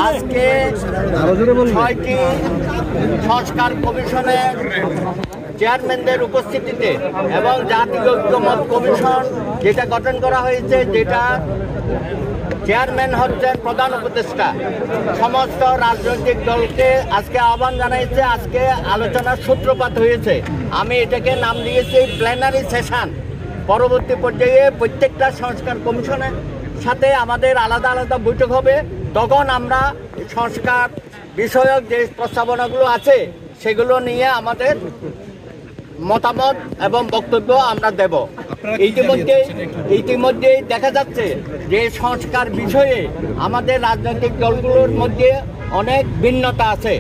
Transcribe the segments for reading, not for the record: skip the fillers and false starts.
আজকে 6টি সংস্কার কমিশনের চেয়ারম্যানদের উপস্থিতিতে এবং জাতীয় ঐক্যমত কমিশন যেটা গঠন করা হয়েছে, যেটা চেয়ারম্যান হচ্ছেন প্রধান উপদেষ্টা, সমস্ত রাজনৈতিক দলকে আজকে আহ্বান জানাইছে। আজকে আলোচনার সূত্রপাত হয়েছে। আমি এটাকে নাম দিয়েছি প্ল্যানারি সেশন। পরবর্তী পর্যায়ে প্রত্যেকটা সংস্কার কমিশনের সাথে আমাদের আলাদা আলাদা বৈঠক হবে। তখন আমরা সংস্কার বিষয়ক যে প্রস্তাবনাগুলো আছে সেগুলো নিয়ে আমাদের মতামত এবং বক্তব্য আমরা দেব। ইতিমধ্যেই দেখা যাচ্ছে যে সংস্কার বিষয়ে আমাদের রাজনৈতিক দলগুলোর মধ্যে অনেক ভিন্নতা আছে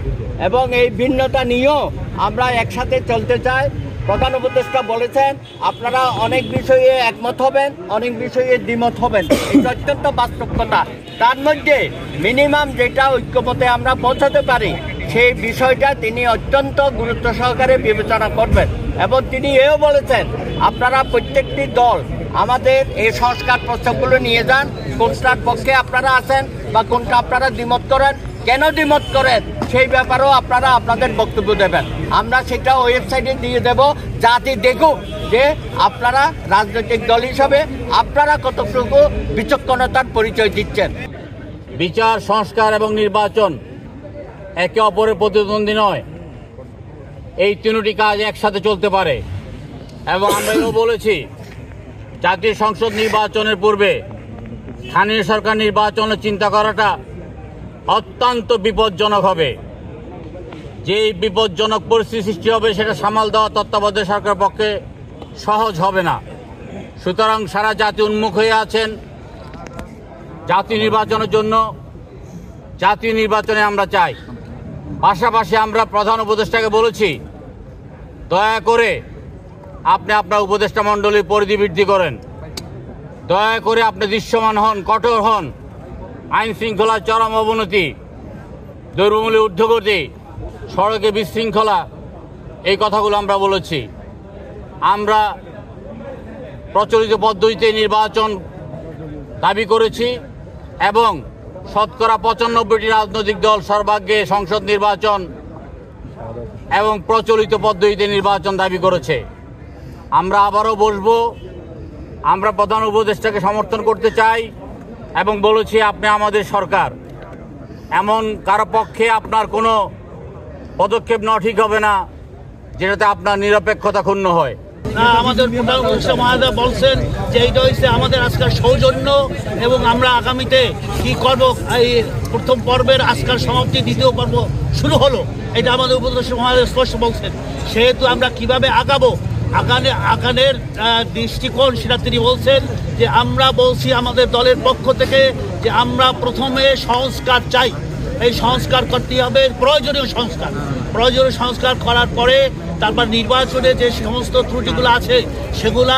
এবং এই ভিন্নতা নিয়েও আমরা একসাথে চলতে চাই। প্রধান উপদেষ্টা বলেছেন আপনারা অনেক বিষয়ে একমত হবেন, অনেক বিষয়ে দ্বিমত হবেন। এটা অত্যন্ত বাস্তব কথা। তার মধ্যে মিনিমাম যেটা ঐক্যমতে আমরা পৌঁছাতে পারি সেই বিষয়টা তিনি অত্যন্ত গুরুত্ব সহকারে বিবেচনা করবেন। এবং তিনি এও বলেছেন আপনারা প্রত্যেকটি দল আমাদের এই সংস্কার প্রস্তাবগুলো নিয়ে যান, কোনটার পক্ষে আপনারা আছেন বা কোনটা আপনারা দ্বিমত করেন, কেন দ্বিমত করেন সেই ব্যাপারেও আপনারা আপনাদের বক্তব্য দেবেন। আমরা সেটা ওয়েবসাইটে দিয়ে দেব, যাতে দেখুক যে আপনারা রাজনৈতিক দল হিসাবে আপনারা কতটুকু বিচক্ষণতার পরিচয় দিচ্ছেন। বিচার, সংস্কার এবং নির্বাচন একে অপরের প্রতিদ্বন্দ্বী নয়। এই তিনটি কাজ একসাথে চলতে পারে। এবং আমরা এও বলেছি জাতীয় সংসদ নির্বাচনের পূর্বে স্থানীয় সরকার নির্বাচনের চিন্তা করাটা অত্যন্ত বিপজ্জনক হবে। যেই বিপজ্জনক পরিস্থিতি সৃষ্টি হবে সেটা সামাল দেওয়া তত্ত্বাবধায়ক সরকারের পক্ষে সহজ হবে না। সুতরাং সারা জাতি উন্মুখ হয়ে আছেন জাতীয় নির্বাচনের জন্য। জাতীয় নির্বাচনে আমরা চাই। পাশাপাশি আমরা প্রধান উপদেষ্টাকে বলেছি দয়া করে আপনি আপনার উপদেষ্টা মণ্ডলীর পরিধি বৃদ্ধি করেন, দয়া করে আপনি দৃশ্যমান হন, কঠোর হন। আইন শৃঙ্খলার চরম অবনতি, দ্রব্যমূল্যের ঊর্ধ্বগতি, সড়কে বিশৃঙ্খলা, এই কথাগুলো আমরা বলেছি। আমরা প্রচলিত পদ্ধতিতে নির্বাচন দাবি করেছি এবং শতকরা 95টি রাজনৈতিক দল সর্বাগ্রে সংসদ নির্বাচন এবং প্রচলিত পদ্ধতিতে নির্বাচন দাবি করেছে। আমরা আবারও বসবো। আমরা প্রধান উপদেষ্টাকে সমর্থন করতে চাই এবং বলেছি আপনি আমাদের সরকার, এমন কারো পক্ষে আপনার কোনো পদক্ষেপ নেওয়া ঠিক হবে না যেটাতে আপনার নিরপেক্ষতা ক্ষুণ্ণ হয়। আমাদের প্রধান উপদেষ্টা মহোদয় বলছেন যে এইটা হচ্ছে আমাদের আজকের সৌজন্য এবং আমরা আগামীতে কি করব। এই প্রথম পর্বের আজকের সমাপ্তি, দ্বিতীয় পর্ব শুরু হলো, এটা আমাদের উপদেষ্টা মহোদয় স্পষ্ট বলছেন। সেহেতু আমরা কিভাবে আগাবো, আগানের দৃষ্টিকোণ সেটা তিনি বলছেন যে আমরা বলছি আমাদের দলের পক্ষ থেকে যে আমরা প্রথমে সংস্কার চাই। এই সংস্কার করতে হবে, প্রয়োজনীয় সংস্কার করার পরে তারপর নির্বাচনে যে সমস্ত ত্রুটিগুলো আছে সেগুলা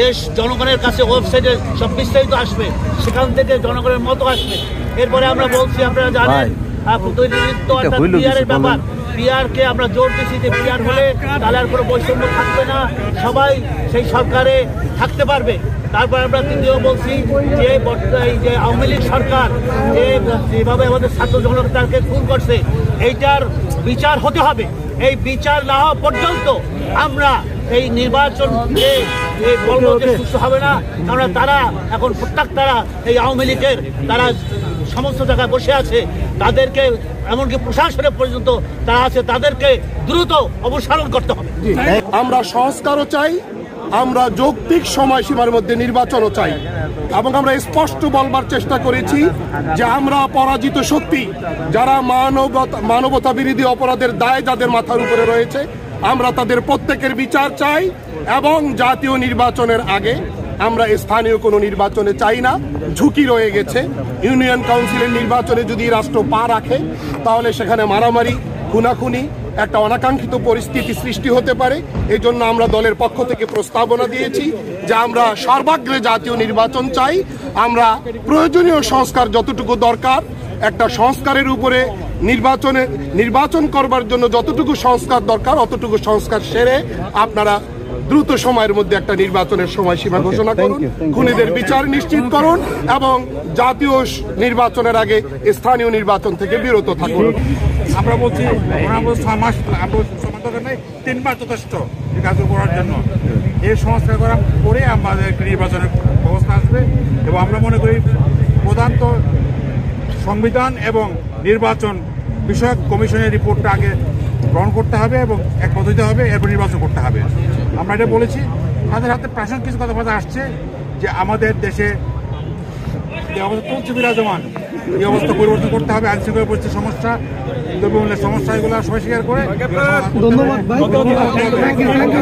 দেশ জনগণের কাছে ওয়েবসাইটে সব বিস্তারিত আসবে, সেখান থেকে জনগণের মতো আসবে। এরপরে আমরা বলছি, আপনারা জানেন প্রতিনিধিত্ব অর্থাৎ পিআরের ব্যাপার, পিআরকে আমরা জোর দিচ্ছি যে পিআর হলে তাহলে আর কোনো বৈষম্য থাকবে না, সবাই সেই সরকারে থাকতে পারবে। তারপর আমরা তৃতীয় বলছি যে এই যে আওয়ামী লীগ সরকার যেভাবে আমাদের ছাত্র জনতাকে খুন করছে এইটার বিচার হতে হবে। এই বিচার না হওয়া পর্যন্ত আমরা এই নির্বাচন সুস্থ হবে না। কারণ তারা এখন তারা এই আওয়ামী লীগের তারা সমস্ত জায়গায় বসে আছে, তাদেরকে এমনকি প্রশাসনের পর্যন্ত তারা আছে, তাদেরকে দ্রুত অপসারণ করতে হবে। আমরা সংস্কারও চাই, আমরা যৌক্তিক সময়সীমার মধ্যে নির্বাচনও চাই এবং আমরা স্পষ্ট বলবার চেষ্টা করেছি যে আমরা পরাজিত শক্তি, যারা মানবতা বিরোধী অপরাধের দায় যাদের মাথার উপরে রয়েছে, আমরা তাদের প্রত্যেকের বিচার চাই এবং জাতীয় নির্বাচনের আগে আমরা স্থানীয় কোনো নির্বাচনে চাই না। ঝুঁকি রয়ে গেছে। ইউনিয়ন কাউন্সিলের নির্বাচনে যদি রাষ্ট্র পা রাখে তাহলে সেখানে মারামারি, খুনাখুনি, একটা অনাকাঙ্ক্ষিত পরিস্থিতি সৃষ্টি হতে পারে। এই জন্য আমরা দলের পক্ষ থেকে প্রস্তাবনা দিয়েছি যে আমরা সর্বাগ্রে জাতীয় নির্বাচন চাই। আমরা প্রয়োজনীয় সংস্কার যতটুকু দরকার, একটা সংস্কারের উপরে নির্বাচন করবার জন্য যতটুকু সংস্কার দরকার অতটুকু সংস্কার সেরে আপনারা দ্রুত সময়ের মধ্যে একটা নির্বাচনের সময়সীমা ঘোষণা করুন, খুনিদের বিচার নিশ্চিত করুন এবং জাতীয় নির্বাচনের আগে স্থানীয় নির্বাচন থেকে বিরত থাকুন। আমরা বলছি 6 মাস দরকার নেই, 3 মাস যথেষ্ট এই কাজ করার জন্য। এই সংস্কার করা করে আমাদের নির্বাচনের ব্যবস্থা আসবে এবং আমরা মনে করি প্রধানত সংবিধান এবং নির্বাচন বিষয়ক কমিশনের রিপোর্টটা আগে গ্রহণ করতে হবে এবং একমত হতে হবে, এরপর নির্বাচন করতে হবে। আমরা এটা বলেছি। তাদের হাতে প্রাসঙ্গিক কিছু কথাবার্তা আসছে যে আমাদের দেশে যে অবস্থা চলছে বিরাজমান, এই অবস্থা পরিবর্তন করতে হবে, আইন শৃঙ্খলা পরিস্থিতির সমস্যা, দ্রব্যমূল্যের সমস্যা, এগুলো সবাই স্বীকার করে। ধন্যবাদ ভাই।